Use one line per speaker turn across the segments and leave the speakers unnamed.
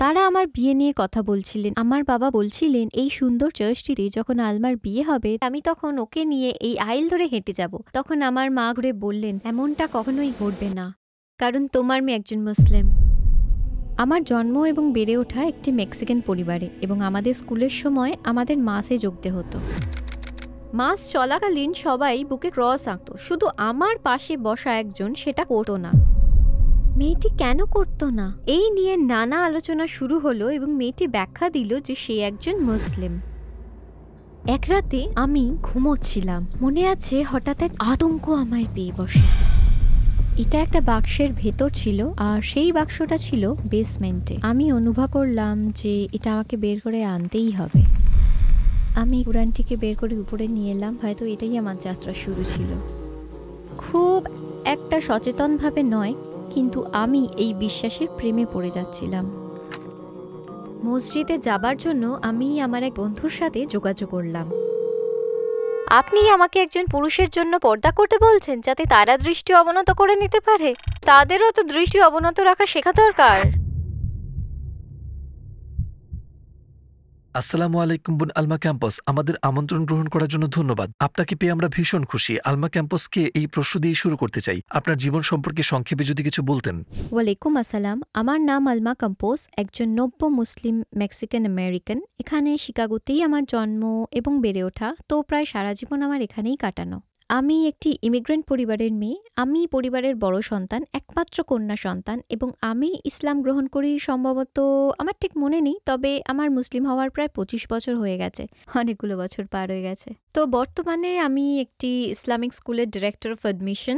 তারা আমার বিয়ে নিয়ে কথা বলছিলেন। আমার বাবা বলছিলেন এই সুন্দর চার্চটিতে যখন আলমার বিয়ে হবে আমি তখন ওকে নিয়ে এই আইল ধরে হেঁটে যাব। তখন আমার মা ঘুরে বললেন, এমনটা কখনোই ঘটবে না, কারণ তোমার মেয়ে একজন মুসলিম। আমার জন্ম এবং বেড়ে ওঠা একটি মেক্সিকান পরিবারে, এবং আমাদের স্কুলের সময় আমাদের মাসে যোগতে হতো। মাস চলাকালীন সবাই বুকে ক্রস আঁকতো, শুধু আমার পাশে বসা একজন সেটা করতো না। মেয়েটি কেন করতো না, এই নিয়ে নানা আলোচনা শুরু হলো এবং মেয়েটি ব্যাখ্যা দিল যে সে একজন মুসলিম। এক রাতে আমি ঘুমোচ্ছিলাম, মনে আছে হঠাৎ এক আতঙ্ক আমায় পেয়ে বসে। এটা একটা বাক্সের ভেতর ছিল, আর সেই বাক্সটা ছিল বেসমেন্টে। আমি অনুভব করলাম যে এটা আমাকে বের করে আনতেই হবে। আমি কুরআনটিকে বের করে উপরে নিয়ে এলাম, হয়তো এটাই আমার যাত্রা শুরু ছিল। খুব একটা সচেতনভাবে নয়, কিন্তু আমি এই বিশ্বাসের প্রেমে পড়ে যাচ্ছিলাম। মসজিদে যাবার জন্য আমি আমার এক বন্ধুর সাথে যোগাযোগ করলাম। আপনি আমাকে একজন পুরুষের জন্য পর্দা করতে বলছেন, যাতে তারা দৃষ্টি অবনত করে নিতে পারে? তাদেরও তো দৃষ্টি অবনত রাখা শেখা দরকার।
আসসালামু আলাইকুম বোন আলমা ক্যাম্পাস, আমাদের আমন্ত্রণ গ্রহণ করার জন্য ধন্যবাদ। আপনাকে পেয়ে আমরা ভীষণ খুশি। আলমা ক্যাম্পাসকে এই প্রশ্ন দিয়ে শুরু করতে চাই, আপনার জীবন সম্পর্কে সংক্ষেপে যদি কিছু বলতেন।
ওয়ালাইকুম আসসালাম, আমার নাম আলমা ক্যাম্পাস, একজন নব্য মুসলিম মেক্সিকান আমেরিকান। এখানে শিকাগোতেই আমার জন্ম এবং বেড়ে ওঠা, তো প্রায় সারা জীবন আমার এখানেই কাটানো। আমি একটি ইমিগ্রেন্ট পরিবারের মেয়ে। আমি পরিবারের বড় সন্তান, একমাত্র কন্যা সন্তান, এবং আমি ইসলাম গ্রহণ করি সম্ভবত, আমার ঠিক মনে নেই, তবে আমার মুসলিম হওয়ার প্রায় 25 বছর হয়ে গেছে, অনেকগুলো বছর পার হয়ে গেছে। তো বর্তমানে আমি একটি ইসলামিক স্কুলের ডিরেক্টর অফ অ্যাডমিশন,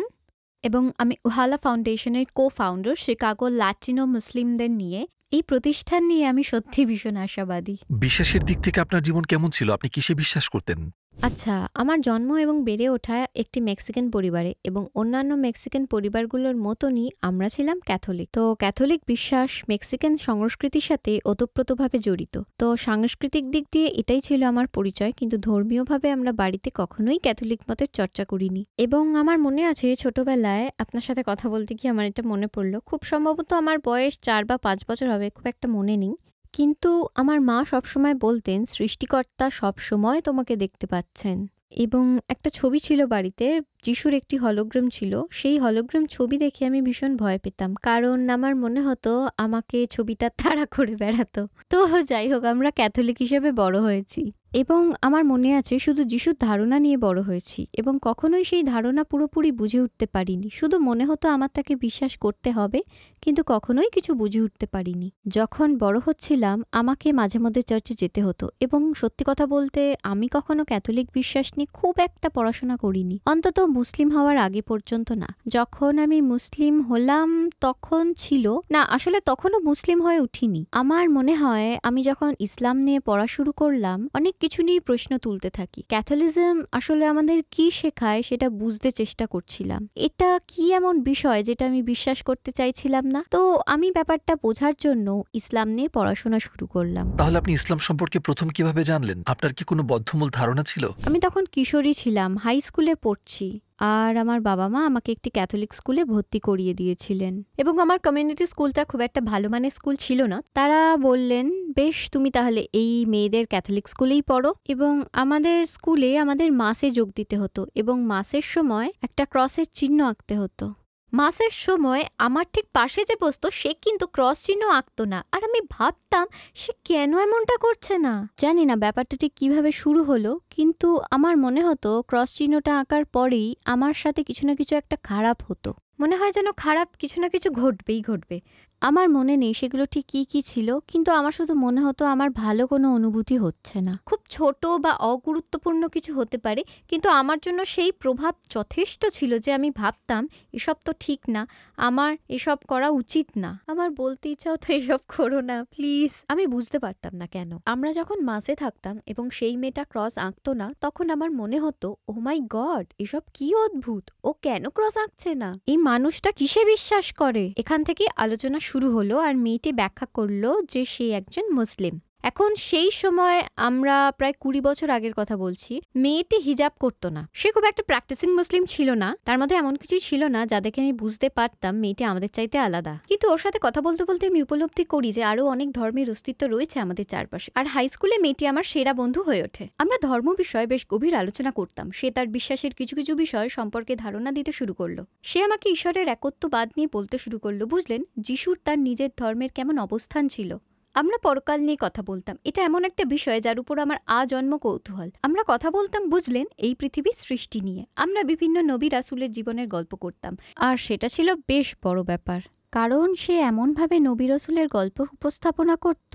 এবং আমি উহালা ফাউন্ডেশনের কো-ফাউন্ডার, শিকাগো লাটিনো মুসলিমদের নিয়ে। এই প্রতিষ্ঠান নিয়ে আমি সত্যি ভীষণ আশাবাদী।
বিশ্বাসের দিক থেকে আপনার জীবন কেমন ছিল? আপনি কিসে বিশ্বাস করতেন?
আচ্ছা, আমার জন্ম এবং বেড়ে ওঠা একটি মেক্সিকান পরিবারে, এবং অন্যান্য মেক্সিকান পরিবারগুলোর মতনই আমরা ছিলাম ক্যাথলিক। তো ক্যাথলিক বিশ্বাস মেক্সিকান সংস্কৃতির সাথে ওতপ্রোতভাবে জড়িত। তো সাংস্কৃতিক দিক দিয়ে এটাই ছিল আমার পরিচয়, কিন্তু ধর্মীয়ভাবে আমরা বাড়িতে কখনোই ক্যাথলিক মতের চর্চা করিনি। এবং আমার মনে আছে ছোটবেলায় আপনার সাথে কথা বলতে গিয়ে আমার এটা মনে পড়লো, খুব সম্ভবত আমার বয়স 4 বা 5 বছর হবে, খুব একটা মনে নেই। কিন্তু আমার মা সবসময় বলতেন, সৃষ্টিকর্তা সবসময় তোমাকে দেখতে পাচ্ছেন। এবং একটা ছবি ছিল বাড়িতে, যিশুর একটি হলোগ্রাম ছিল। সেই হলোগ্রাম ছবি দেখে আমি ভীষণ ভয় পেতাম, কারণ আমার মনে হতো আমাকে ছবিটা তাড়া করে বেড়াতো। তো যাই হোক, আমরা ক্যাথলিক হিসেবে বড় হয়েছি, এবং আমার মনে আছে শুধু যিশুর ধারণা নিয়ে বড় হয়েছি, এবং কখনোই সেই ধারণা পুরোপুরি বুঝে উঠতে পারিনি। শুধু মনে হতো আমার তাকে বিশ্বাস করতে হবে, কিন্তু কখনোই কিছু বুঝে উঠতে পারিনি। যখন বড় হচ্ছিলাম আমাকে মাঝে মধ্যে চার্চে যেতে হতো, এবং সত্যি কথা বলতে আমি কখনো ক্যাথলিক বিশ্বাস নিয়ে খুব একটা পড়াশোনা করিনি, অন্তত মুসলিম হওয়ার আগে পর্যন্ত না। যখন আমি মুসলিম হলাম তখন ছিল না, আসলে তখনও মুসলিম হয়ে উঠিনি। আমার মনে হয় আমি যখন ইসলাম নিয়ে পড়া শুরু করলাম অনেক কিছু নিয়ে প্রশ্ন তুলতে থাকি। ক্যাথলিজম আসলে আমাদের কি শেখায় সেটা বুঝতে চেষ্টা করছিলাম। এটা কি এমন বিষয় যেটা আমি বিশ্বাস করতে চাইছিলাম না? তো আমি ব্যাপারটা বোঝার জন্য ইসলাম নিয়ে পড়াশোনা শুরু করলাম।
তাহলে আপনি ইসলাম সম্পর্কে প্রথম কিভাবে জানলেন? আপনার কি কোনো বদ্ধমূল ধারণা ছিল?
আমি তখন কিশোরী ছিলাম, হাই স্কুলে পড়ছি, আর আমার বাবা মা আমাকে একটি ক্যাথলিক স্কুলে ভর্তি করিয়ে দিয়েছিলেন। এবং আমার কমিউনিটি স্কুলটা খুব একটা ভালো মানের স্কুল ছিল না। তারা বললেন, বেশ, তুমি তাহলে এই মেয়েদের ক্যাথলিক স্কুলেই পড়ো। এবং আমাদের স্কুলে আমাদের মাসে যোগ দিতে হতো, এবং মাসের সময় একটা ক্রসের চিহ্ন আঁকতে হতো। মাসের সময় আমার ঠিক পাশে যে বসতো সে কিন্তু ক্রস চিহ্ন আঁকতো না, আর আমি ভাবতাম সে কেন এমনটা করছে না। জানি না ব্যাপারটা ঠিক কিভাবে শুরু হলো, কিন্তু আমার মনে হতো ক্রস চিহ্নটা আঁকার পরেই আমার সাথে কিছু না কিছু একটা খারাপ হতো। মনে হয় যেন খারাপ কিছু না কিছু ঘটবেই ঘটবে। আমার মনে নেই সেগুলো ঠিক কি কি ছিল, কিন্তু আমার শুধু মনে হতো আমার ভালো কোনো অনুভূতি হচ্ছে না। খুব ছোট বা অগুরুত্বপূর্ণ কিছু হতে পারে, কিন্তু আমার জন্য সেই প্রভাব যথেষ্ট ছিল যে আমি ভাবতাম এসব তো ঠিক না, আমার এসব করা উচিত না। আমার বলতে ইচ্ছা হতো এসব করো না প্লিজ। আমি বুঝতে পারতাম না কেন। আমরা যখন মাসে থাকতাম এবং সেই মেয়েটা ক্রস আঁকতো না, তখন আমার মনে হতো, ও মাই গড, এসব কি অদ্ভুত, ও কেন ক্রস আঁকছে না, এই মানুষটা কিসে বিশ্বাস করে। এখান থেকে আলোচনা শুরু হলো, আর মেয়েটি ব্যাখ্যা করলো যে সে একজন মুসলিম। এখন সেই সময় আমরা প্রায় 20 বছর আগের কথা বলছি, মেয়েটি হিজাব করতো না। সে খুব একটা প্র্যাকটিসিং মুসলিম ছিল না, তার মধ্যে এমন কিছুই ছিল না যা দেখে আমি বুঝতে পারতাম মেয়েটি আমাদের চাইতে আলাদা। কিন্তু ওর সাথে কথা বলতে বলতে আমি উপলব্ধি করি যে আরো অনেক ধর্মের অস্তিত্ব রয়েছে আমাদের চারপাশে। আর হাই স্কুলে মেয়েটি আমার সেরা বন্ধু হয়ে ওঠে। আমরা ধর্ম বিষয়ে বেশ গভীর আলোচনা করতাম। সে তার বিশ্বাসের কিছু কিছু বিষয় সম্পর্কে ধারণা দিতে শুরু করলো। সে আমাকে ঈশ্বরের একত্ববাদ নিয়ে বলতে শুরু করলো। বুঝলেন, যিশুর তার নিজের ধর্মের কেমন অবস্থান ছিল। আমরা পরকাল নিয়ে কথা বলতাম। এটা এমন একটা বিষয় যার উপর আমার আজন্ম কৌতূহল। আমরা কথা বলতাম, বুঝলেন, এই পৃথিবীর সৃষ্টি নিয়ে। আমরা বিভিন্ন নবী রাসূলের জীবনের গল্প করতাম, আর সেটা ছিল বেশ বড় ব্যাপার, কারণ সে এমনভাবে নবী রাসূলের গল্প উপস্থাপনা করত,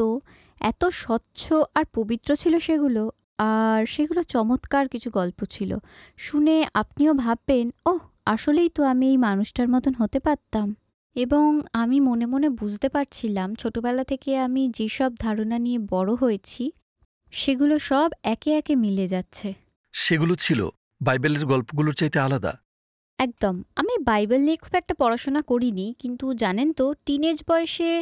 এত স্বচ্ছ আর পবিত্র ছিল সেগুলো। আর সেগুলো চমৎকার কিছু গল্প ছিল। শুনে আপনিও ভাববেন, ওহ, আসলেই তো আমি এই মানুষটার মতন হতে পারতাম। এবং আমি মনে মনে বুঝতে পারছিলাম ছোটবেলা থেকে আমি যেসব ধারণা নিয়ে বড় হয়েছি সেগুলো সব একে একে মিলে যাচ্ছে।
সেগুলো ছিল বাইবেলের গল্পগুলোর চাইতে আলাদা।
একদম। আমি বাইবেল নিয়ে খুব একটা পড়াশোনা করিনি, কিন্তু জানেন তো, টিনেজ বয়সে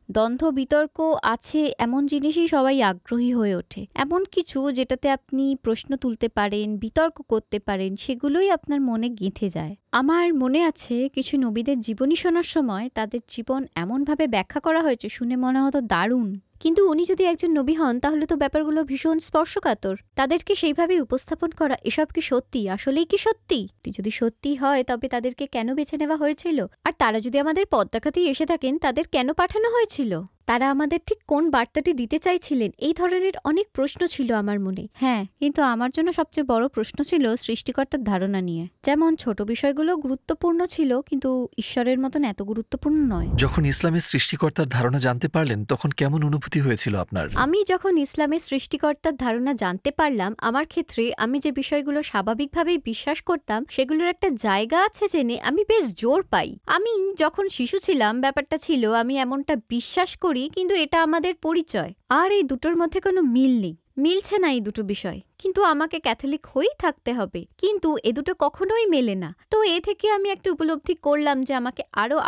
দ্বন্দ্ব বিতর্ক আছে এমন জিনিসই সবাই আগ্রহী হয়ে ওঠে। এমন কিছু যেটাতে আপনি প্রশ্ন তুলতে পারেন, বিতর্ক করতে পারেন, সেগুলোই আপনার মনে গেঁথে যায়। আমার মনে আছে কিছু নবীদের জীবনী শোনার সময় তাদের জীবন এমনভাবে ব্যাখ্যা করা হয়েছে, শুনে মনে হতো দারুণ। কিন্তু উনি যদি একজন নবী হন তাহলে তো ব্যাপারগুলো ভীষণ স্পর্শকাতর। তাদেরকে সেইভাবে উপস্থাপন করা, এসব কি সত্যি? আসলেই কি সত্যি? যদি সত্যি হয় তবে তাদেরকে কেন বেছে নেওয়া হয়েছিল? আর তারা যদি আমাদের পথ দেখাতেই এসে থাকেন, তাদের কেন পাঠানো হয়েছিল? তারা আমাদের ঠিক কোন বার্তাটি দিতে চাইছিলেন? এই ধরনের অনেক প্রশ্ন ছিল আমার মনে। হ্যাঁ, কিন্তু আমার জন্য সবচেয়ে বড় প্রশ্ন ছিল সৃষ্টিকর্তার ধারণা নিয়ে। যেমন ছোট বিষয়গুলো গুরুত্বপূর্ণ ছিল, কিন্তু ঈশ্বরের মতন এত গুরুত্বপূর্ণ নয়।
যখন ইসলামের সৃষ্টিকর্তার ধারণা জানতে পারলেন তখন কেমন অনুভূতি হয়েছিল আপনার?
আমি যখন ইসলামের সৃষ্টিকর্তার ধারণা জানতে পারলাম, আমার ক্ষেত্রে আমি যে বিষয়গুলো স্বাভাবিকভাবেই বিশ্বাস করতাম সেগুলোর একটা জায়গা আছে জেনে আমি বেশ জোর পাই। আমি যখন শিশু ছিলাম ব্যাপারটা ছিল আমি এমনটা বিশ্বাস করি, কিন্তু এটা আমাদের পরিচয়। আর এই দুটোর মধ্যে কোনো মিল নেই, মিলছে না এই দুটো বিষয়। কিন্তু আমাকে ক্যাথলিক হয়েই থাকতে হবে, কিন্তু এ দুটো কখনোই মেলে না। তো এ থেকে আমি একটা উপলব্ধি করলাম যে আমাকে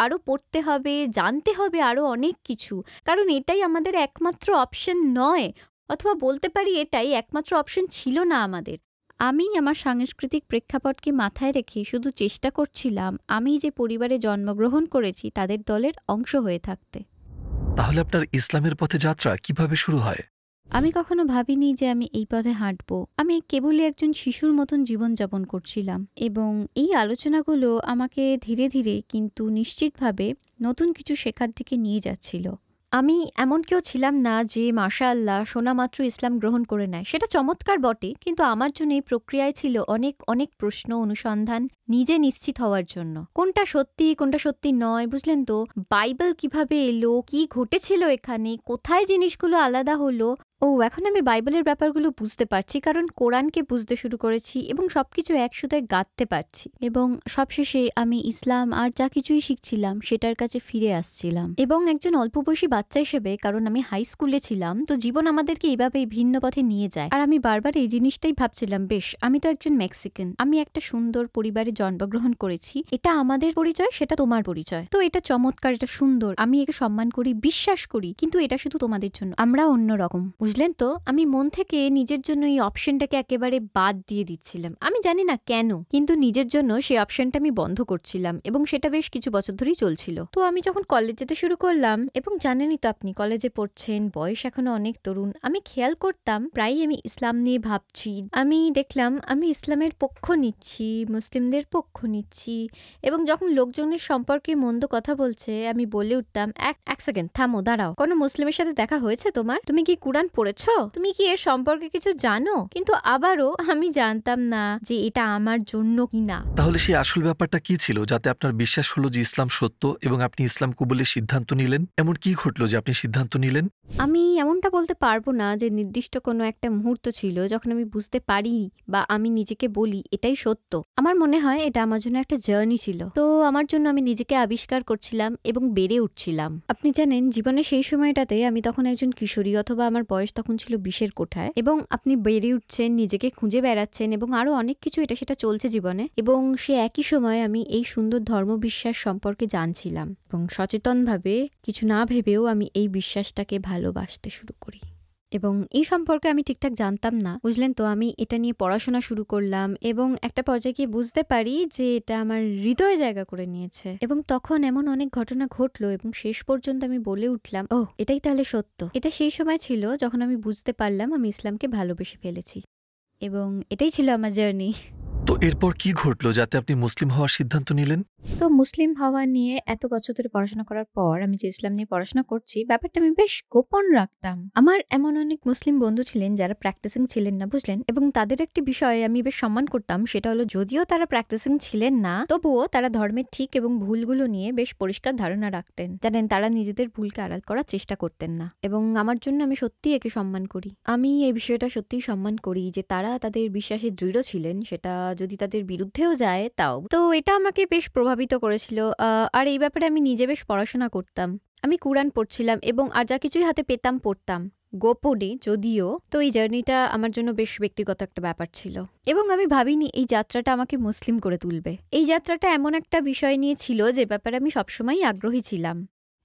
আরো পড়তে হবে, জানতে হবে আরো অনেক কিছু, কারণ এটাই আমাদের একমাত্র অপশন নয়, অথবা বলতে পারি এটাই একমাত্র অপশন ছিল না আমাদের। আমি আমার সাংস্কৃতিক প্রেক্ষাপটকে মাথায় রেখে শুধু চেষ্টা করছিলাম আমি যে পরিবারে জন্মগ্রহণ করেছি তাদের দলের অংশ হয়ে থাকতে।
তাহলে আপনার ইসলামের পথে যাত্রা কিভাবে শুরু হয়?
আমি কখনো ভাবিনি যে আমি এই পথে হাঁটবো। আমি কেবলই একজন শিশুর মতন জীবনযাপন করছিলাম, এবং এই আলোচনাগুলো আমাকে ধীরে ধীরে কিন্তু নিশ্চিতভাবে নতুন কিছু শেখার দিকে নিয়ে যাচ্ছিল। আমি এমন কেউ ছিলাম না যে মাশাআল্লাহ শোনামাত্র ইসলাম গ্রহণ করে নেয়। সেটা চমৎকার বটে, কিন্তু আমার জন্য এই প্রক্রিয়ায় ছিল অনেক অনেক প্রশ্ন, অনুসন্ধান, নিজে নিশ্চিত হওয়ার জন্য কোনটা সত্যি কোনটা সত্যি নয়। বুঝলেন তো, বাইবেল কিভাবে এলো, কি ঘটেছিল এখানে, কোথায় জিনিসগুলো আলাদা হলো। এখন আমি বাইবেলের ব্যাপারগুলো বুঝতে পারছি, কারণ কোরআনকে বুঝতে শুরু করেছি এবং সবকিছু এক সুতায় গাঁথতে পারছি। এবং সবশেষে আমি ইসলাম আর যা কিছুই শিখছিলাম সেটার কাছে ফিরে আসছিলাম। এবং একজন অল্প বয়সী বাচ্চা হিসেবে, কারণ আমি হাই স্কুলে ছিলাম, তো জীবন আমাদেরকে এইভাবেই ভিন্ন পথে নিয়ে যায়। আর আমি বারবার এই জিনিসটাই ভাবছিলাম, বেশ, আমি তো একজন মেক্সিকান, আমি একটা সুন্দর পরিবারে জন্মগ্রহণ করেছি, এটা আমাদের পরিচয়, সেটা তোমার পরিচয়, তো এটা চমৎকার, এটা সুন্দর, আমি একে সম্মান করি, বিশ্বাস করি, কিন্তু এটা শুধু তোমাদের জন্য, আমরা অন্যরকম। বুঝলেন তো, আমি মন থেকে নিজের জন্য এই অপশনটাকে একেবারে বাদ দিয়ে দিচ্ছিলাম। আমি জানি না কেন, কিন্তু নিজের জন্য সেই অপশনটা আমি বন্ধ করছিলাম, এবং সেটা বেশ কিছু বছর ধরেই চলছিল। তো আমি যখন কলেজ যেতে শুরু করলাম, এবং জানেনই তো আপনি কলেজে পড়ছেন, বয়স এখনো অনেক তরুণ, আমি খেয়াল করতাম প্রায়ই আমি ইসলাম নিয়ে ভাবছি। আমি দেখলাম আমি ইসলামের পক্ষ নিচ্ছি, মুসলিমদের পক্ষ নিচ্ছি, এবং যখন লোকজনের সম্পর্কে মন্দ কথা বলছে আমি বলে উঠতাম, এক সেকেন্ড থামো, দাঁড়াও, কোনো মুসলিমের সাথে দেখা হয়েছে তোমার? তুমি কি কুরআন পড়েছো? তুমি কি এর সম্পর্কে কিছু জানো? কিন্তু আবারও আমি জানতাম না যে এটা আমার জন্য কিনা।
তাহলে সেই আসল ব্যাপারটা কি ছিল যাতে আপনার বিশ্বাস হলো যে ইসলাম সত্য এবং আপনি ইসলাম কবুলের সিদ্ধান্ত নিলেন? এমন কি ঘটলো যে আপনি সিদ্ধান্ত নিলেন?
আমি এমনটা বলতে পারবো না যে নির্দিষ্ট কোনো একটা মুহূর্ত ছিল যখন আমি বুঝতে পারি বা আমি নিজেকে বলি এটাই সত্য। আমার মনে হয় এটা আমার জন্য একটা জার্নি ছিল। তো আমার জন্য আমি নিজেকে আবিষ্কার করছিলাম এবং বেড়ে উঠছিলাম। আপনি জানেন, জীবনে সেই সময়টাতে আমি তখন একজন কিশোরী, অথবা আমার বয়স তখন ছিল 20-এর কোঠায়, এবং আপনি বেড়ে উঠছেন, নিজেকে খুঁজে বেড়াচ্ছেন, এবং আরো অনেক কিছু এটা সেটা চলছে জীবনে, এবং সে একই সময় আমি এই সুন্দর ধর্মবিশ্বাস সম্পর্কে জানছিলাম, এবং সচেতনভাবে কিছু না ভেবেও আমি এই বিশ্বাসটাকে ভালোবাসতে শুরু করি। এবং এই সম্পর্কে আমি ঠিকঠাক জানতাম না, বুঝলেন তো। আমি এটা নিয়ে পড়াশোনা শুরু করলাম এবং একটা পর্যায়ে গিয়ে বুঝতে পারি যে এটা আমার হৃদয়ে জায়গা করে নিয়েছে। এবং তখন এমন অনেক ঘটনা ঘটলো এবং শেষ পর্যন্ত আমি বলে উঠলাম, ওহ, এটাই তাহলে সত্য। এটা সেই সময় ছিল যখন আমি বুঝতে পারলাম আমি ইসলামকে ভালোবেসে ফেলেছি, এবং এটাই ছিল আমার জার্নি।
তো এরপর কি ঘটলো যাতে আপনি মুসলিম হওয়ার সিদ্ধান্ত নিলেন?
তো মুসলিম হওয়া নিয়ে এত বছর ধরে পড়াশোনা করার পর আমি যে ইসলাম নিয়ে পড়াশোনা করছি, ব্যাপারটা আমি বেশ গোপন রাখতাম। আমার এমন অনেক মুসলিম বন্ধু ছিলেন যারা প্র্যাকটিসিং ছিলেন না, বুঝলেন। এবং তাদের একটি বিষয়ে আমি বেশ সম্মান করতাম, সেটা হলো যদিও তারা প্র্যাকটিসিং ছিলেন না, তবুও তারা ধর্মের ঠিক এবং ভুলগুলো নিয়ে বেশ পরিষ্কার ধারণা রাখতেন। জানেন, তারা নিজেদের ভুলকে আড়াল করার চেষ্টা করতেন না, এবং আমার জন্য আমি সত্যিই একে সম্মান করি। আমি এই বিষয়টা সত্যিই সম্মান করি যে তারা তাদের বিশ্বাসে দৃঢ় ছিলেন, সেটা যদি তাদের বিরুদ্ধেও যায় তাও। তো এটা আমাকে বেশ প্রভাবিত করেছিল। আর এই ব্যাপারে আমি নিজে বেশ পড়াশোনা করতাম। আমি কুরআন পড়ছিলাম এবং আর যা কিছুই হাতে পেতাম পড়তাম, গোপনে যদিও। তো এই জার্নিটা আমার জন্য বেশ ব্যক্তিগত একটা ব্যাপার ছিল, এবং আমি ভাবিনি এই যাত্রাটা আমাকে মুসলিম করে তুলবে। এই যাত্রাটা এমন একটা বিষয় নিয়ে ছিল যে ব্যাপারে আমি সবসময়ই আগ্রহী ছিলাম।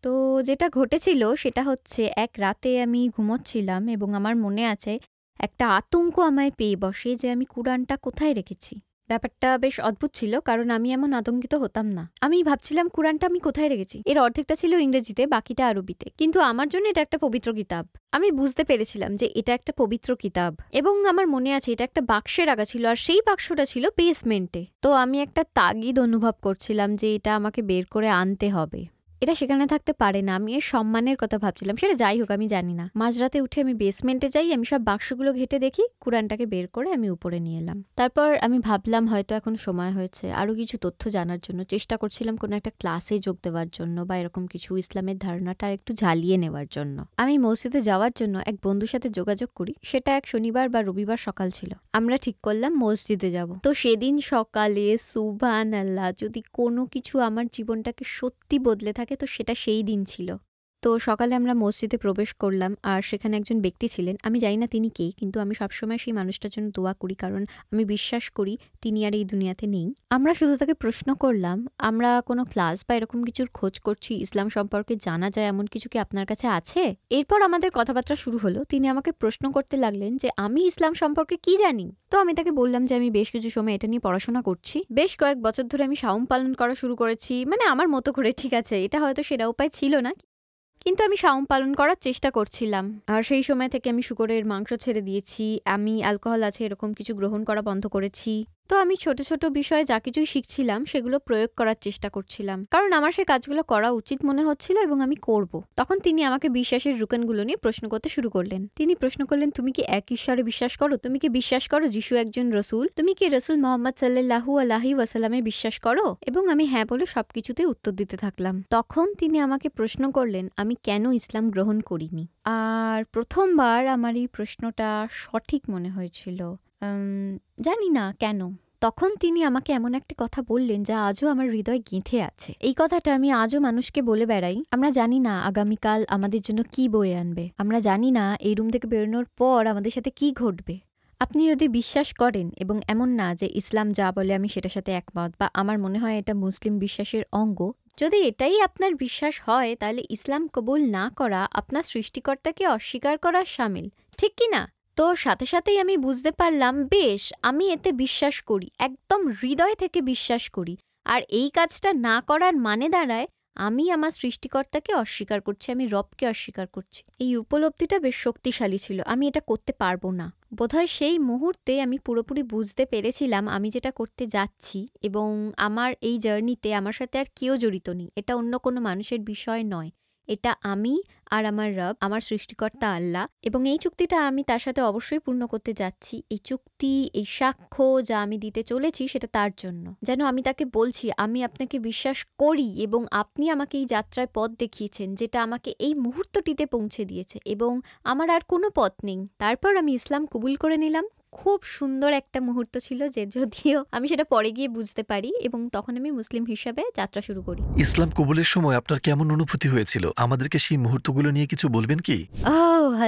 তো যেটা ঘটেছিল সেটা হচ্ছে, এক রাতে আমি ঘুমোচ্ছিলাম এবং আমার মনে আছে একটা আতঙ্ক আমায় পেয়ে বসে যে আমি কুরআনটা কোথায় রেখেছি। ব্যাপারটা বেশ অদ্ভুত ছিল, কারণ আমি এমন আতঙ্কিত হতাম না। আমি ভাবছিলাম কুরআনটা আমি কোথায় রেখেছি। এর অর্ধেকটা ছিল ইংরেজিতে, বাকিটা আরবিতে, কিন্তু আমার জন্য এটা একটা পবিত্র কিতাব। আমি বুঝতে পেরেছিলাম যে এটা একটা পবিত্র কিতাব, এবং আমার মনে আছে এটা একটা বাক্সে রাখা ছিল, আর সেই বাক্সটা ছিল বেসমেন্টে। তো আমি একটা তাগিদ অনুভব করছিলাম যে এটা আমাকে বের করে আনতে হবে, এটা সেখানে থাকতে পারে না। আমি এর সম্মানের কথা ভাবছিলাম, সেটা যাই হোক আমি জানি না। মাঝরাতে উঠে আমি বেসমেন্টে যাই, আমি সব বাক্সগুলো ঘেটে দেখি, কুরআনটাকে বের করে আমি উপরে নিয়ে এলাম। তারপর আমি ভাবলাম হয়তো এখন সময় হয়েছে আরো কিছু তথ্য জানার জন্য। চেষ্টা করছিলাম কোনো একটা ক্লাসে যোগ দেওয়ার জন্য, বা এরকম কিছু ইসলামের ধারণাটা আর একটু ঝালিয়ে নেওয়ার জন্য। আমি মসজিদে যাওয়ার জন্য এক বন্ধুর সাথে যোগাযোগ করি। সেটা এক শনিবার বা রবিবার সকাল ছিল। আমরা ঠিক করলাম মসজিদে যাব। তো সেদিন সকালে সুবহানাল্লাহ, যদি কোনো কিছু আমার জীবনটাকে সত্যি বদলে থাকে তো সেটা সেই দিন ছিল। তো সকালে আমরা মসজিদে প্রবেশ করলাম, আর সেখানে একজন ব্যক্তি ছিলেন। আমি জানি না তিনি কে, কিন্তু আমি সবসময় সেই মানুষটার জন্য দোয়া করি, কারণ আমি বিশ্বাস করি তিনি আর এই দুনিয়াতে নেই। আমরা শুধু তাকে প্রশ্ন করলাম, আমরা কোনো ক্লাস বা এরকম কিছুর খোঁজ করছি, ইসলাম সম্পর্কে জানা যায় এমন কিছু কি আপনার কাছে আছে? এরপর আমাদের কথাবার্তা শুরু হলো। তিনি আমাকে প্রশ্ন করতে লাগলেন যে আমি ইসলাম সম্পর্কে কি জানি। তো আমি তাকে বললাম যে আমি বেশ কিছু সময় এটা নিয়ে পড়াশোনা করছি, বেশ কয়েক বছর ধরে আমি সাওম পালন করা শুরু করেছি, মানে আমার মতো করে। ঠিক আছে, এটা হয়তো সেরা উপায় ছিল না, কিন্তু আমি সাওম পালন করার চেষ্টা করছিলাম। আর সেই সময় থেকে আমি শুকরের মাংস ছেড়ে দিয়েছি, আমি অ্যালকোহল আছে এরকম কিছু গ্রহণ করা বন্ধ করেছি। তো আমি ছোট ছোট বিষয়ে যা কিছুই শিখছিলাম সেগুলো প্রয়োগ করার চেষ্টা করছিলাম, কারণ আমার সেই কাজগুলো করা উচিত মনে হচ্ছিল এবং আমি করব। তখন তিনি আমাকে বিশ্বাসের রুকানগুলো নিয়ে প্রশ্ন করতে শুরু করলেন। তিনি প্রশ্ন করলেন, তুমি কি এক ঈশ্বরে বিশ্বাস করো? তুমি কি বিশ্বাস করো যিশু একজন রসুল? তুমি কি রসুল মোহাম্মদ সাল্লাল্লাহু আলাইহি ওয়াসাল্লামে বিশ্বাস করো? এবং আমি হ্যাঁ বলে সবকিছুতে উত্তর দিতে থাকলাম। তখন তিনি আমাকে প্রশ্ন করলেন আমি কেন ইসলাম গ্রহণ করিনি। আর প্রথমবার আমার এই প্রশ্নটা সঠিক মনে হয়েছিল। জানি না কেন। তখন তিনি আমাকে এমন একটা কথা বললেন যা আজও আমার হৃদয়ে গেঁথে আছে। এই কথাটা আমি আজও মানুষকে বলে বেড়াই। আমরা জানি না আগামীকাল আমাদের জন্য কি বয়ে আনবে। আমরা জানি না এই রুম থেকে বেরোনোর পর আমাদের সাথে কি ঘটবে। আপনি যদি বিশ্বাস করেন, এবং এমন না যে ইসলাম যা বলে আমি সেটার সাথে একমত, বা আমার মনে হয় এটা মুসলিম বিশ্বাসের অঙ্গ, যদি এটাই আপনার বিশ্বাস হয় তাহলে ইসলাম কবুল না করা আপনার সৃষ্টিকর্তাকে অস্বীকার করার শামিল, ঠিক কি না? তো সাথে সাথেই আমি বুঝতে পারলাম বেশ, আমি এতে বিশ্বাস করি, একদম হৃদয় থেকে বিশ্বাস করি। আর এই কাজটা না করার মানে দাঁড়ায় আমি আমার সৃষ্টিকর্তাকে অস্বীকার করছি, আমি রবকে অস্বীকার করছি। এই উপলব্ধিটা বেশ শক্তিশালী ছিল। আমি এটা করতে পারবো না। বোধহয় সেই মুহূর্তে আমি পুরোপুরি বুঝতে পেরেছিলাম আমি যেটা করতে যাচ্ছি, এবং আমার এই জার্নিতে আমার সাথে আর কেউ জড়িত নেই। এটা অন্য কোনো মানুষের বিষয় নয়, এটা আমি আর আমার রব, আমার সৃষ্টিকর্তা আল্লাহ। এবং এই চুক্তিটা আমি তার সাথে অবশ্যই পূর্ণ করতে যাচ্ছি। এই চুক্তি, এই সাক্ষ্য যা আমি দিতে চলেছি সেটা তার জন্য, যেন আমি তাকে বলছি আমি আপনাকে বিশ্বাস করি এবং আপনি আমাকে এই যাত্রায় পথ দেখিয়েছেন, যেটা আমাকে এই মুহূর্তটিতে পৌঁছে দিয়েছে, এবং আমার আর কোনো পথ নেই। তারপর আমি ইসলাম কবুল করে নিলাম, খুব সুন্দর একটা মুহূর্ত ছিল, যে যদিও আমি সেটা পরে গিয়ে বুঝতে পারি, এবং তখন আমি মুসলিম হিসাবে যাত্রা শুরু করি।
ইসলাম কবুলের সময় আপনার কেমন অনুভূতি হয়েছিল? আমাদেরকে সেই মুহূর্তগুলো নিয়ে কিছু বলবেন কি?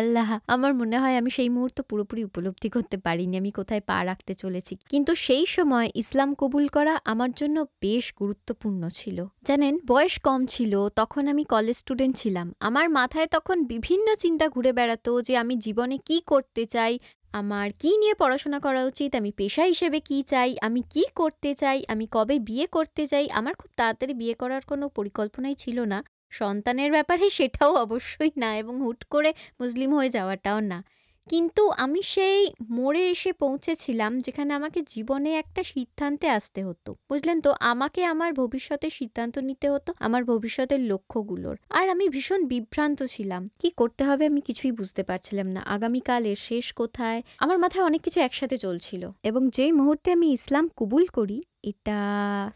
আল্লাহ, আমার মনে হয় আমি সেই মুহূর্ত পুরোপুরি উপলব্ধি করতে পারিনি আমি কোথায় পা রাখতে চলেছি। কিন্তু সেই সময় ইসলাম কবুল করা আমার জন্য বেশ গুরুত্বপূর্ণ ছিল। জানেন, বয়স কম ছিল, তখন আমি কলেজ স্টুডেন্ট ছিলাম। আমার মাথায় তখন বিভিন্ন চিন্তা ঘুরে বেড়াতো যে আমি জীবনে কি করতে চাই, আমার কি নিয়ে পড়াশোনা করা উচিত, আমি পেশা হিসেবে কি চাই, আমি কি করতে চাই, আমি কবে বিয়ে করতে চাই। আমার খুব তাড়াতাড়ি বিয়ে করার কোনো পরিকল্পনাই ছিল না। সন্তানের ব্যাপারে সেটাও অবশ্যই না, এবং হুট করে মুসলিম হয়ে যাওয়াটাও না। কিন্তু আমি সেই মোড়ে এসে পৌঁছেছিলাম যেখানে আমাকে জীবনে একটা সিদ্ধান্তে আসতে হতো। বুঝলেন তো, আমাকে আমার ভবিষ্যতের সিদ্ধান্ত নিতে হতো, আমার ভবিষ্যতের লক্ষ্যগুলোর। আর আমি ভীষণ বিভ্রান্ত ছিলাম, কি করতে হবে আমি কিছুই বুঝতে পারছিলাম না। আগামীকালের শেষ কোথায়, আমার মাথায় অনেক কিছু একসাথে চলছিল। এবং যেই মুহূর্তে আমি ইসলাম কবুল করি, এটা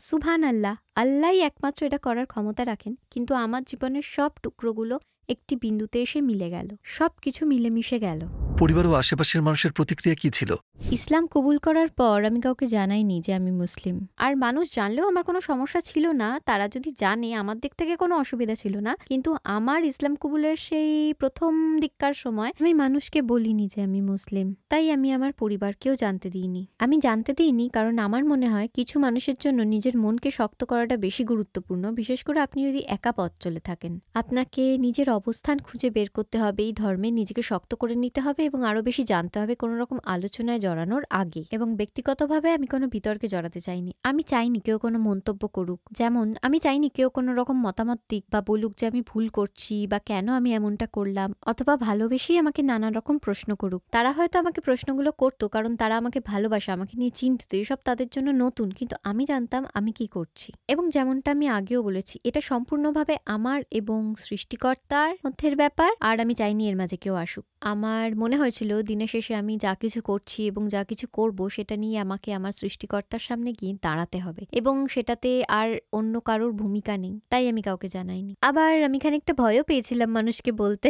সুবহান আল্লাহ, আল্লাহই একমাত্র এটা করার ক্ষমতা রাখেন, কিন্তু আমার জীবনের সব টুকরোগুলো একটি বিন্দুতে এসে মিলে গেল, সবকিছু মিলেমিশে গেল।
পরিবার ও আশেপাশের মানুষের প্রতিক্রিয়া কি ছিল?
ইসলাম কবুল করার পর আমি কাউকে জানাইনি যে আমি মুসলিম। আর মানুষ জানলেও আমার কোনো সমস্যা ছিল না, তারা যদি জানে আমার দিক থেকে কোনো অসুবিধা ছিল না। কিন্তু আমার ইসলাম কবুলের সেই প্রথম দিককার সময় আমি মানুষকে বলিনি যে আমি মুসলিম, তাই আমি আমার পরিবারকেও জানতে দিইনি। আমি জানতে দিইনি কারণ আমার মনে হয় কিছু মানুষের জন্য নিজের মনকে শক্ত করাটা বেশি গুরুত্বপূর্ণ, বিশেষ করে আপনি যদি একা পথ চলে থাকেন। আপনাকে নিজের অবস্থান খুঁজে বের করতে হবে, এই ধর্মে নিজেকে শক্ত করে নিতে হবে এবং আরো বেশি জানতে হবে কোনো রকম আলোচনায় জড়ানোর আগে। এবং ব্যক্তিগতভাবে আমি কোনো বিতর্কে জড়াতে চাইনি। আমি চাইনি কেউ কোনো মন্তব্য করুক, যেমন আমি চাইনি কেউ কোনো রকম মতামত দিক বা বলুক যে আমি ভুল করছি বা কেন আমি এমনটা করলাম, অথবা ভালোবেসেই আমাকে নানা রকম প্রশ্ন করুক। তারা হয়তো আমাকে প্রশ্নগুলো করতো কারণ তারা আমাকে ভালোবাসে, আমাকে নিয়ে চিন্তিত, এসব তাদের জন্য নতুন, কিন্তু আমি জানতাম আমি কি করছি। এবং যেমনটা আমি আগেও বলেছি, এটা সম্পূর্ণভাবে আমার এবং সৃষ্টিকর্তার মধ্যের ব্যাপার, আর আমি চাইনি এর মাঝে কেউ আসুক। আমার মনে হয়েছিল দিনের শেষে আমি যা কিছু করছি এবং যা কিছু করব সেটা নিয়ে আমাকে আমার সৃষ্টিকর্তার সামনে গিয়ে দাঁড়াতে হবে, এবং সেটাতে আর অন্য কারোর ভূমিকা নেই, তাই আমি কাউকে জানাইনি। আবার আমি খানিকটা ভয়ও পেয়েছিলাম মানুষকে বলতে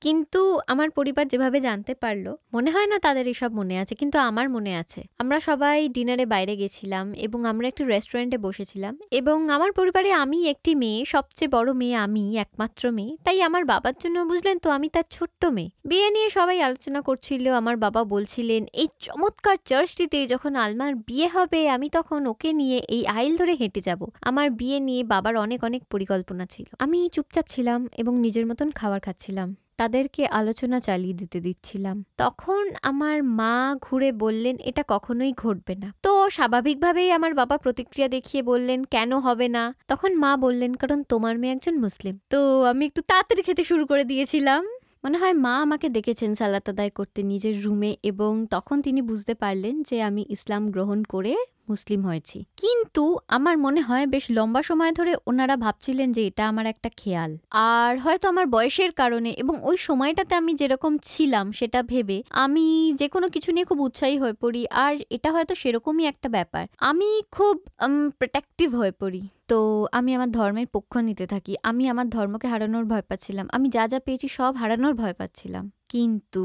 কিন্তু আমার পরিবার যেভাবে জানতে পারলো, মনে হয় না তাদের এসব মনে আছে, কিন্তু আমার মনে আছে। আমরা সবাই ডিনারে বাইরে গেছিলাম এবং আমরা একটু রেস্টুরেন্টে বসেছিলাম, এবং আমার পরিবারে আমি একটি মেয়ে, সবচেয়ে বড় মেয়ে আমি, একমাত্র মেয়ে, তাই আমার বাবার জন্য, বুঝলেন তো, আমি তার ছোট্ট মেয়ে। বিয়ে নিয়ে সবাই আলোচনা করছিল। আমার বাবা বলছিলেন এই চমৎকার চার্চটিতে যখন আলমার বিয়ে হবে আমি তখন ওকে নিয়ে এই আইল ধরে হেঁটে যাব। আমার বিয়ে নিয়ে বাবার অনেক অনেক পরিকল্পনা ছিল। আমি চুপচাপ ছিলাম এবং নিজের মতন খাবার খাচ্ছিলাম, তাদেরকে আলোচনা চালিয়ে দিতে দিচ্ছিলাম। তখন আমার মা ঘুরে বললেন এটা কখনোই ঘটবে না। তো স্বাভাবিকভাবেই আমার বাবা প্রতিক্রিয়া দেখিয়ে বললেন কেন হবে না। তখন মা বললেন কারণ তোমার মেয়ে একজন মুসলিম। তো আমি একটু তাড়াতাড়ি খেতে শুরু করে দিয়েছিলাম। মনে হয় মা আমাকে দেখেছেন সালাত আদায় করতে নিজের রুমে, এবং তখন তিনি বুঝতে পারলেন যে আমি ইসলাম গ্রহণ করে মুসলিম হয়েছি। কিন্তু আমার মনে হয় বেশ লম্বা সময় ধরে ওনারা ভাবছিলেন যে এটা আমার একটা খেয়াল, আর হয়তো আমার বয়সের কারণে এবং ওই সময়টাতে আমি যেরকম ছিলাম সেটা ভেবে আমি যে কোনো কিছু নিয়ে খুব উৎসাহী হয়ে পড়ি, আর এটা হয়তো সেরকমই একটা ব্যাপার। আমি খুব প্রোটেক্টিভ হয়ে পড়ি, তো আমি আমার ধর্মের পক্ষ নিতে থাকি। আমি আমার ধর্মকে হারানোর ভয় পাচ্ছিলাম, আমি যা যা পেয়েছি সব হারানোর ভয় পাচ্ছিলাম। কিন্তু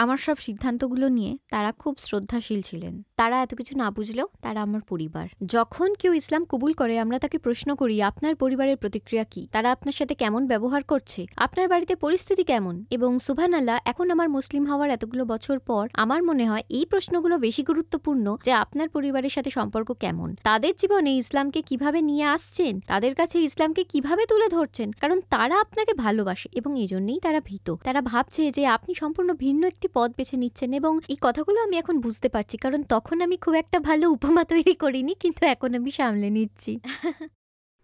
আমার সব সিদ্ধান্তগুলো নিয়ে তারা খুব শ্রদ্ধাশীল ছিলেন। তারা এত কিছু না বুঝলেও তারা আমার পরিবার। যখন কেউ ইসলাম কবুল করে আমরা তাকে প্রশ্ন করি আপনার পরিবারের প্রতিক্রিয়া কি, তারা আপনার সাথে কেমন ব্যবহার করছে, আপনার বাড়িতে পরিস্থিতি কেমন। এবং সুবহানাল্লাহ, এখন আমার মুসলিম হওয়ার এতগুলো বছর পর আমার মনে হয় এই প্রশ্নগুলো বেশি গুরুত্বপূর্ণ যে আপনার পরিবারের সাথে সম্পর্ক কেমন, তাদের জীবনে ইসলামকে কিভাবে নিয়ে আসছেন, তাদের কাছে ইসলামকে কিভাবে তুলে ধরছেন, কারণ তারা আপনাকে ভালোবাসে এবং এই জন্যই তারা ভীত। তারা ভাবছে যে আপনি সম্পূর্ণ ভিন্ন একটি পথ বেছে নিচ্ছেন, এবং এই কথাগুলো আমি এখন বুঝতে পারছি কারণ তখন আমি খুব একটা ভালো উপমা তৈরি করিনি, কিন্তু এখন আমি সামলে নিচ্ছি।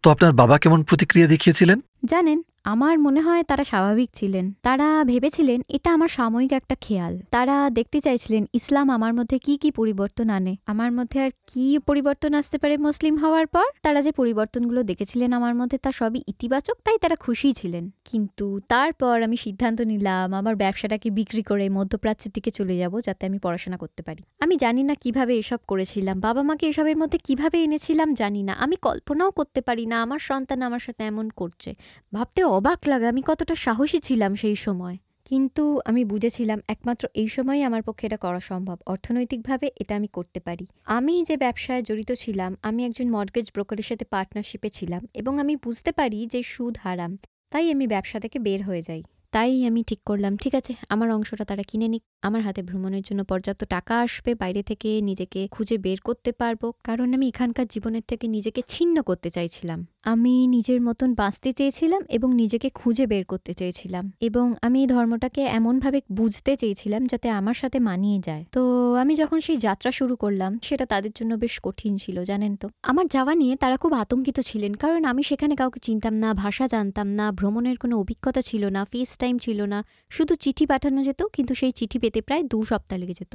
তো আপনার বাবা কেমন প্রতিক্রিয়া দেখিয়েছিলেন?
জানেন, আমার মনে হয় তারা স্বাভাবিক ছিলেন। তারা ভেবেছিলেন এটা আমার সাময়িক একটা খেয়াল। তারা দেখতে চাইছিলেন ইসলাম আমার মধ্যে কি কি পরিবর্তন আনে, আমার মধ্যে আর কি পরিবর্তন আসতে পারে মুসলিম হওয়ার পর। তারা যে পরিবর্তনগুলো দেখেছিলেন আমার মধ্যে তা সবই ইতিবাচক, তাই তারা খুশি ছিলেন। কিন্তু তারপর আমি সিদ্ধান্ত নিলাম আমার ব্যবসাটাকে বিক্রি করে মধ্যপ্রাচ্যের দিকে চলে যাব যাতে আমি পড়াশোনা করতে পারি। আমি জানি না কিভাবে এসব করেছিলাম, বাবা মাকে এসবের মধ্যে কিভাবে এনেছিলাম জানি না। আমি কল্পনাও করতে পারি না আমার সন্তান আমার সাথে এমন করছে। ভাবতে অবাক লাগে আমি কতটা সাহসী ছিলাম সেই সময়। কিন্তু আমি বুঝেছিলাম একমাত্র এই সময়ই আমার পক্ষে এটা করা সম্ভব। অর্থনৈতিকভাবে এটা আমি করতে পারি। আমি যে ব্যবসায় জড়িত ছিলাম, আমি একজন মর্টগেজ ব্রোকারের সাথে পার্টনারশিপে ছিলাম এবং আমি বুঝতে পারি যে সুদ হারাম। তাই আমি ব্যবসা থেকে বের হয়ে যাই। তাই আমি ঠিক করলাম, ঠিক আছে, আমার অংশটা তারা কিনে নিক। আমার হাতে ভ্রমণের জন্য পর্যাপ্ত টাকা আসবে, বাইরে থেকে নিজেকে খুঁজে বের করতে পারবো। কারণ আমি এখানকার জীবনের থেকে নিজেকে ছিন্ন করতে চাইছিলাম। আমি নিজের মতন বাঁচতে চেয়েছিলাম এবং নিজেকে খুঁজে বের করতে চেয়েছিলাম। এবং আমি এই ধর্মটাকে এমনভাবে বুঝতে চেয়েছিলাম যাতে আমার সাথে মানিয়ে যায়। তো আমি যখন সেই যাত্রা শুরু করলাম, সেটা তাদের জন্য বেশ কঠিন ছিল, জানেন তো। আমার যাওয়া নিয়ে তারা খুব আতঙ্কিত ছিলেন, কারণ আমি সেখানে কাউকে চিনতাম না, ভাষা জানতাম না, ভ্রমণের কোনো অভিজ্ঞতা ছিল না, ফেস টাইম ছিল না। শুধু চিঠি পাঠানো যেত, কিন্তু সেই চিঠি পেতে প্রায় 2 সপ্তাহ লেগে যেত।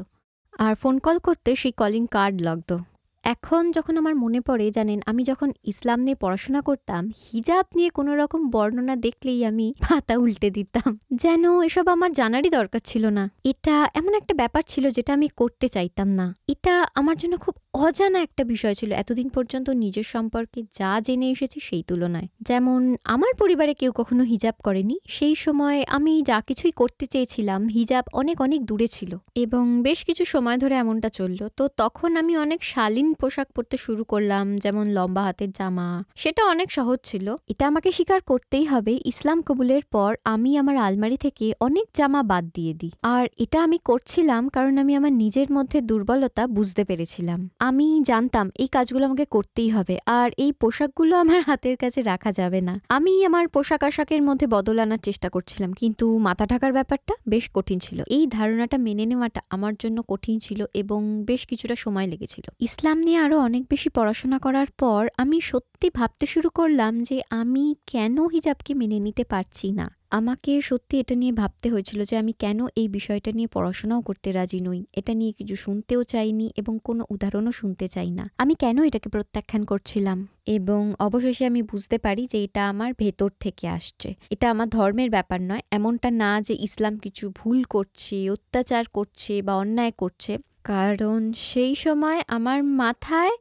আর ফোন কল করতে সেই কলিং কার্ড লাগতো। এখন যখন আমার মনে পড়ে, জানেন, আমি যখন ইসলাম নিয়ে পড়াশোনা করতাম, হিজাব নিয়ে কোনো রকম বর্ণনা দেখলেই আমি পাতা উল্টে দিতাম। যেন এসব আমার জানারই দরকার ছিল না। এটা এমন একটা ব্যাপার ছিল যেটা আমি করতে চাইতাম না। এটা আমার জন্য খুব অজানা একটা বিষয় ছিল এতদিন পর্যন্ত নিজের সম্পর্কে যা জেনে এসেছি সেই তুলনায়। যেমন আমার পরিবারে কেউ কখনো হিজাব করেনি। সেই সময় আমি যা কিছুই করতে চেয়েছিলাম, হিজাব অনেক অনেক দূরে ছিল এবং বেশ কিছু সময় ধরে এমনটা চলল। তো তখন আমি অনেক শালীন পোশাক পরতে শুরু করলাম, যেমন লম্বা হাতের জামা। সেটা অনেক সহজ ছিল। এটা আমাকে স্বীকার করতেই হবে, ইসলাম কবুলের পর আমি আমার আলমারি থেকে অনেক জামা বাদ দিয়ে দিই। আর এটা আমি করছিলাম কারণ আমি আমার নিজের মধ্যে দুর্বলতা বুঝতে পেরেছিলাম। আমি জানতাম এই কাজগুলো আমাকে করতেই হবে, আর এই পোশাকগুলো আমার হাতের কাছে রাখা যাবে না। আমি আমার পোশাক আশাকের মধ্যে বদল আনার চেষ্টা করছিলাম, কিন্তু মাথা ঢাকার ব্যাপারটা বেশ কঠিন ছিল। এই ধারণাটা মেনে নেওয়াটা আমার জন্য কঠিন ছিল এবং বেশ কিছুটা সময় লেগেছিল। ইসলাম নিয়ে আরো অনেক বেশি পড়াশোনা করার পর আমি সত্যি ভাবতে শুরু করলাম যে আমি কেন হিজাবকে মেনে নিতে পারছি না। আমাকে সত্যি এটা নিয়ে ভাবতে হয়েছিল যে আমি কেন এই বিষয়টা নিয়ে পড়াশোনাও করতে রাজি নই, এটা নিয়ে কিছু শুনতেও চাইনি এবং কোনো উদাহরণও শুনতে চাই না। আমি কেন এটাকে প্রত্যাখ্যান করছিলাম। এবং অবশেষে আমি বুঝতে পারি যে এটা আমার ভেতর থেকে আসছে। এটা আমার ধর্মের ব্যাপার নয়। এমনটা না যে ইসলাম কিছু ভুল করছে, অত্যাচার করছে বা অন্যায় করছে। কারণ সেই সময় আমার মাথায়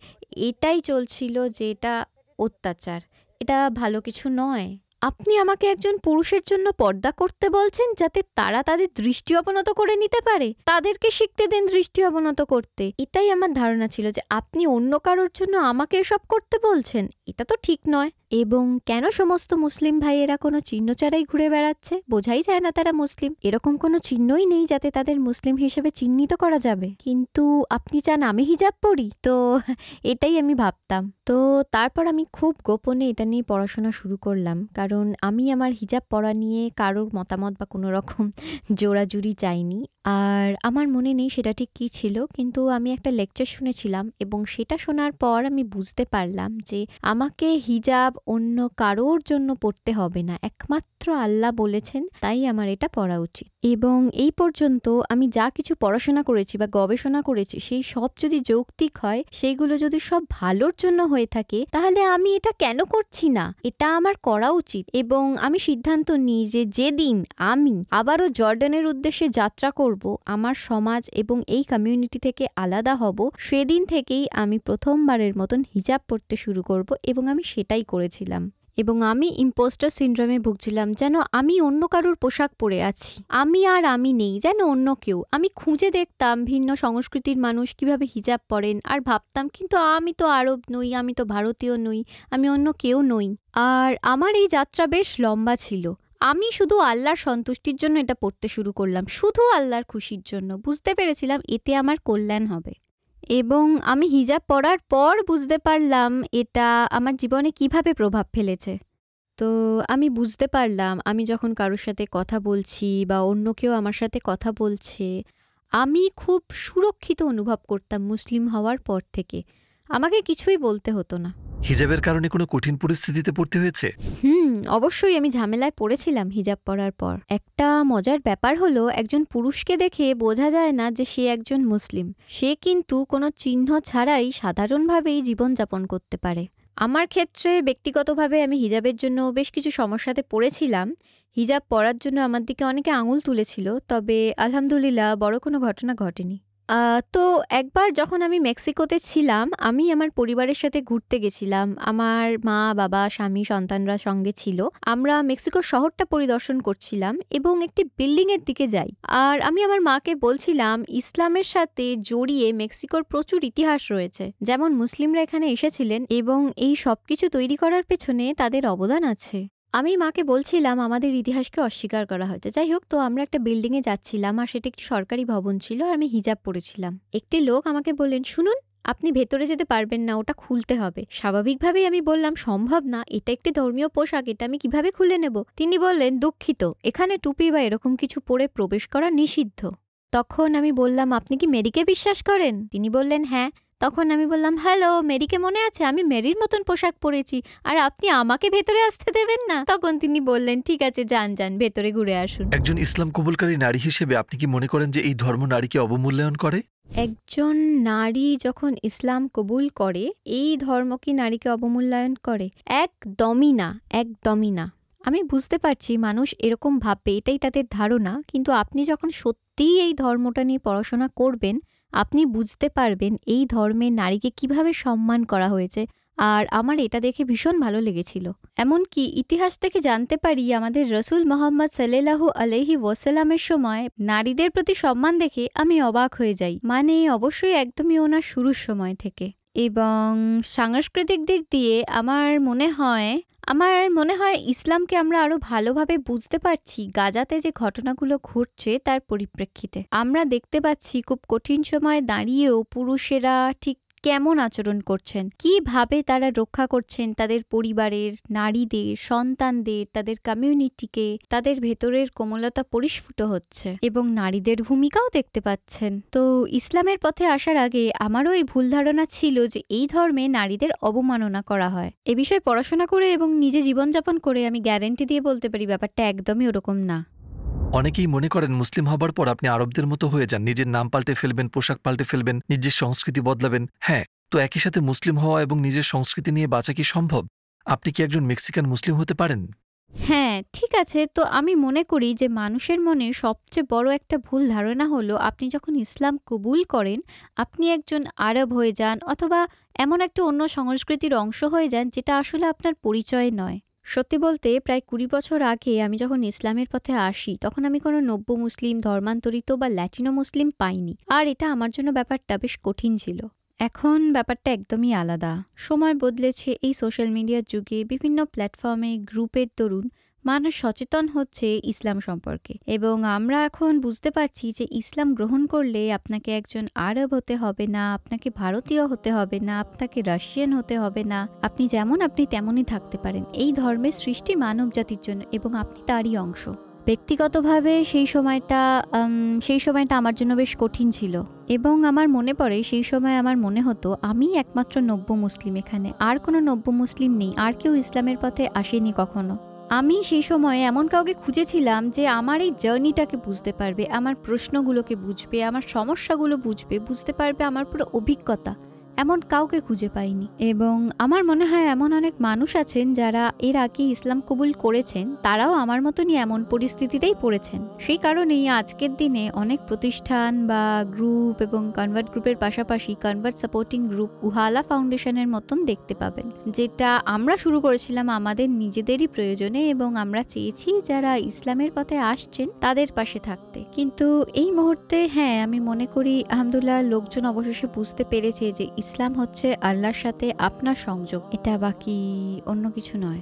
এটাই চলছিল যে এটা অত্যাচার, এটা ভালো কিছু নয়। আপনি আমাকে একজন পুরুষের জন্য পর্দা করতে বলছেন যাতে তারা তাদের দৃষ্টি অবনত করে নিতে পারে? তাদেরকে শিখতে দেন দৃষ্টি অবনত করতে। এটাই আমার ধারণা ছিল যে আপনি অন্য কারোর জন্য আমাকে এসব করতে বলছেন। এটা তো ঠিক নয়। এবং কেন সমস্ত মুসলিম ভাইয়েরা কোনো চিহ্ন ছাড়াই ঘুরে বেড়াচ্ছে? বোঝাই যায় না তারা মুসলিম। এরকম কোনো চিহ্নই নেই যাতে তাদের মুসলিম হিসেবে চিহ্নিত করা যাবে। কিন্তু আপনি চান আমি হিজাব পরি? তো এটাই আমি ভাবতাম। তো তারপর আমি খুব গোপনে এটা নিয়ে পড়াশোনা শুরু করলাম, কারণ আমি আমার হিজাব পরা নিয়ে কারোর মতামত বা কোনো রকম জোড়াজুড়ি চাইনি। আর আমার মনে নেই সেটা ঠিক কী ছিল, কিন্তু আমি একটা লেকচার শুনেছিলাম এবং সেটা শোনার পর আমি বুঝতে পারলাম যে আমাকে হিজাব অন্য কারোর জন্য পড়তে হবে না, একমাত্র আল্লাহ বলেছেন, তাই আমার এটা পড়া উচিত। এবং এই পর্যন্ত আমি যা কিছু পড়াশোনা করেছি বা গবেষণা করেছি, সেই সব যদি যৌক্তিক হয়, সেইগুলো যদি সব ভালোর জন্য হয়ে থাকে, তাহলে আমি এটা কেন করছি না? এটা আমার করা উচিত। এবং আমি সিদ্ধান্ত নিই যে যেদিন আমি আবারও জর্ডানের উদ্দেশ্যে যাত্রা করব, আমার সমাজ এবং এই কমিউনিটি থেকে আলাদা হব, সেদিন থেকেই আমি প্রথমবারের মতন হিজাব পরতে শুরু করব এবং আমি সেটাই করেছিলাম। এবং আমি ইম্পোস্টার সিনড্রোমে ভুগছিলাম, যেন আমি অন্য কারোর পোশাক পরে আছি। আমি আর আমি নেই, যেন অন্য কেউ। আমি খুঁজে দেখতাম ভিন্ন সংস্কৃতির মানুষ কিভাবে হিজাব পরেন, আর ভাবতাম কিন্তু আমি তো আরব নই, আমি তো ভারতীয় নই, আমি অন্য কেউ নই। আর আমার এই যাত্রা বেশ লম্বা ছিল। আমি শুধু আল্লাহর সন্তুষ্টির জন্য এটা পড়তে শুরু করলাম, শুধু আল্লাহর খুশির জন্য। বুঝতে পেরেছিলাম এতে আমার কল্যাণ হবে। এবং আমি হিজাব পরার পর বুঝতে পারলাম এটা আমার জীবনে কিভাবে প্রভাব ফেলেছে। তো আমি বুঝতে পারলাম আমি যখন কারোর সাথে কথা বলছি বা অন্য কেউ আমার সাথে কথা বলছে, আমি খুব সুরক্ষিত অনুভব করতাম মুসলিম হওয়ার পর থেকে। আমাকে কিছুই বলতে হতো না।
হিজাবের কারণে কোনো কঠিন পরিস্থিতিতে পড়তে হয়েছে?
অবশ্যই আমি ঝামেলায় পড়েছিলাম হিজাব পরার পর। একটা মজার ব্যাপার হলো, একজন পুরুষকে দেখে বোঝা যায় না যে সে একজন মুসলিম। সে কিন্তু কোনো চিহ্ন ছাড়াই সাধারণভাবেই জীবনযাপন করতে পারে। আমার ক্ষেত্রে ব্যক্তিগতভাবে আমি হিজাবের জন্য বেশ কিছু সমস্যাতে পড়েছিলাম। হিজাব পরার জন্য আমার দিকে অনেকে আঙুল তুলেছিল, তবে আলহামদুলিল্লাহ বড় কোনো ঘটনা ঘটেনি। তো একবার যখন আমি মেক্সিকোতে ছিলাম, আমি আমার পরিবারের সাথে ঘুরতে গেছিলাম। আমার মা, বাবা, স্বামী, সন্তানরা সঙ্গে ছিল। আমরা মেক্সিকো শহরটা পরিদর্শন করছিলাম এবং একটি বিল্ডিং এর দিকে যাই। আর আমি আমার মাকে বলছিলাম, ইসলামের সাথে জড়িয়ে মেক্সিকোর প্রচুর ইতিহাস রয়েছে। যেমন মুসলিমরা এখানে এসেছিলেন এবং এই সবকিছু তৈরি করার পেছনে তাদের অবদান আছে। আমি মাকে বলছিলাম আমাদের ইতিহাসকে অস্বীকার করা হয়েছে। যাই হোক, তো আমরা একটা বিল্ডিংয়ে যাচ্ছিলাম আর সেটা একটি সরকারি ভবন ছিল আর আমি হিজাব পরেছিলাম। একটি লোক আমাকে বললেন, শুনুন, আপনি ভেতরে যেতে পারবেন না, ওটা খুলতে হবে। স্বাভাবিকভাবেই আমি বললাম, সম্ভব না, এটা একটি ধর্মীয় পোশাক, এটা আমি কিভাবে খুলে নেব? তিনি বললেন, দুঃখিত, এখানে টুপি বা এরকম কিছু পরে প্রবেশ করা নিষিদ্ধ। তখন আমি বললাম, আপনি কি মেরিকে বিশ্বাস করেন? তিনি বললেন, হ্যাঁ। তখন আমি বললাম, হ্যালো, মেরিকে মনে আছে? আমি মেরির মতন পোশাক পরেছি, আর আপনি আমাকে ভেতরে আসতে দেবেন না? তখন তিনি বললেন, ঠিক আছে, যান যান, ভেতরে ঘুরে আসুন।
একজন ইসলাম কবুলকারী নারী হিসেবে আপনি কি মনে করেন যে এই ধর্ম নারীকে অবমূল্যায়ন করে?
একজন নারী যখন ইসলাম কবুল করে, এই ধর্ম কি নারীকে অবমূল্যায়ন করে? একদমই না, একদমই না। আমি বুঝতে পারছি মানুষ এরকম ভাববে, এটাই তাদের ধারণা। কিন্তু আপনি যখন সত্যিই এই ধর্মটা নিয়ে পড়াশোনা করবেন, আপনি বুঝতে পারবেন এই ধর্মে নারীকে কিভাবে সম্মান করা হয়েছে। আর আমার এটা দেখে ভীষণ ভালো লেগেছিল। এমনকি ইতিহাস থেকে জানতে পারি, আমাদের রসুল মোহাম্মদ সাল্লাল্লাহু আলাইহি ওয়াসাল্লামের সময় নারীদের প্রতি সম্মান দেখে আমি অবাক হয়ে যাই। মানে অবশ্যই একদমই ওনার শুরুর সময় থেকে। এবং সাংস্কৃতিক দিক দিয়ে আমার মনে হয় ইসলামকে আমরা আরো ভালোভাবে বুঝতে পারছি গাজাতে যে ঘটনাগুলো ঘটছে তার পরিপ্রেক্ষিতে। আমরা দেখতে পাচ্ছি খুব কঠিন সময়ে দাঁড়িয়েও পুরুষেরা ঠিক কেমন আচরণ করছেন, কিভাবে তারা রক্ষা করছেন তাদের পরিবারের, নারীদের, সন্তানদের, তাদের কমিউনিটিকে। তাদের ভেতরের কোমলতা পরিস্ফুট হচ্ছে এবং নারীদের ভূমিকাও দেখতে পাচ্ছেন। তো ইসলামের পথে আসার আগে আমারও এই ভুল ধারণা ছিল যে এই ধর্মে নারীদের অবমাননা করা হয়। এ বিষয়ে পড়াশোনা করে এবং নিজে জীবনযাপন করে আমি গ্যারেন্টি দিয়ে বলতে পারি ব্যাপারটা একদমই ওরকম না।
অনেকেই মনে করেন মুসলিম হবার পর আপনি আরবদের মতো হয়ে যান, নিজের নাম পাল্টে ফেলবেন, পোশাক পাল্টে ফেলবেন, নিজের সংস্কৃতি বদলাবেন। হ্যাঁ, তো একই সাথে মুসলিম হওয়া এবং নিজের সংস্কৃতি নিয়ে বাঁচা কি সম্ভব? আপনি কি একজন মেক্সিকান মুসলিম হতে পারেন?
হ্যাঁ, ঠিক আছে। তো আমি মনে করি যে মানুষের মনে সবচেয়ে বড় একটা ভুল ধারণা হলো, আপনি যখন ইসলাম কবুল করেন, আপনি একজন আরব হয়ে যান অথবা এমন একটা অন্য সংস্কৃতির অংশ হয়ে যান যেটা আসলে আপনার পরিচয় নয়। সত্যি বলতে প্রায় ২০ বছর আগে আমি যখন ইসলামের পথে আসি, তখন আমি কোনো নব্য মুসলিম, ধর্মান্তরিত বা ল্যাটিনো মুসলিম পাইনি। আর এটা আমার জন্য ব্যাপারটা বেশ কঠিন ছিল। এখন ব্যাপারটা একদমই আলাদা। সময় বদলেছে। এই সোশ্যাল মিডিয়ার যুগে বিভিন্ন প্ল্যাটফর্মে, গ্রুপের দরুন মানুষ সচেতন হচ্ছে ইসলাম সম্পর্কে। এবং আমরা এখন বুঝতে পারছি যে ইসলাম গ্রহণ করলে আপনাকে একজন আরব হতে হবে না, আপনাকে ভারতীয় হতে হবে না, আপনাকে রাশিয়ান হতে হবে না। আপনি যেমন আপনি তেমনই থাকতে পারেন। এই ধর্মের সৃষ্টি মানব জাতির জন্য এবং আপনি তারই অংশ। ব্যক্তিগতভাবে সেই সময়টা আমার জন্য বেশ কঠিন ছিল। এবং আমার মনে পড়ে সেই সময় আমার মনে হতো আমি একমাত্র নব্য মুসলিম এখানে, আর কোনো নব্য মুসলিম নেই, আর কেউ ইসলামের পথে আসেনি কখনো। আমি সেই সময় এমন কাউকে খুঁজেছিলাম যে আমার এই জার্নিটাকে বুঝতে পারবে, আমার প্রশ্নগুলোকে বুঝবে, আমার সমস্যাগুলো বুঝবে, বুঝতে পারবে আমার পুরো অভিজ্ঞতা। এমন কাউকে খুঁজে পাইনি। এবং আমার মনে হয় এমন অনেক মানুষ আছেন যারা এর আগে ইসলাম কবুল করেছেন, তারাও আমার মতনই এমন পরিস্থিতিতেই পড়েছেন। সেই কারণেই আজকের দিনে অনেক প্রতিষ্ঠান বা গ্রুপ এবং কনভার্ট গ্রুপের পাশাপাশি কনভার্ট সাপোর্টিং গ্রুপ উহালা ফাউন্ডেশনের মতন দেখতে পাবেন, যেটা আমরা শুরু করেছিলাম আমাদের নিজেদেরই প্রয়োজনে এবং আমরা চেয়েছি যারা ইসলামের পথে আসছেন তাদের পাশে থাকতে। কিন্তু এই মুহূর্তে হ্যাঁ, আমি মনে করি আলহামদুলিল্লাহ লোকজন অবশেষে বুঝতে পেরেছে যে ইসলাম হচ্ছে আল্লাহর সাথে আপনার সংযোগ, এটা বাকি অন্য কিছু নয়।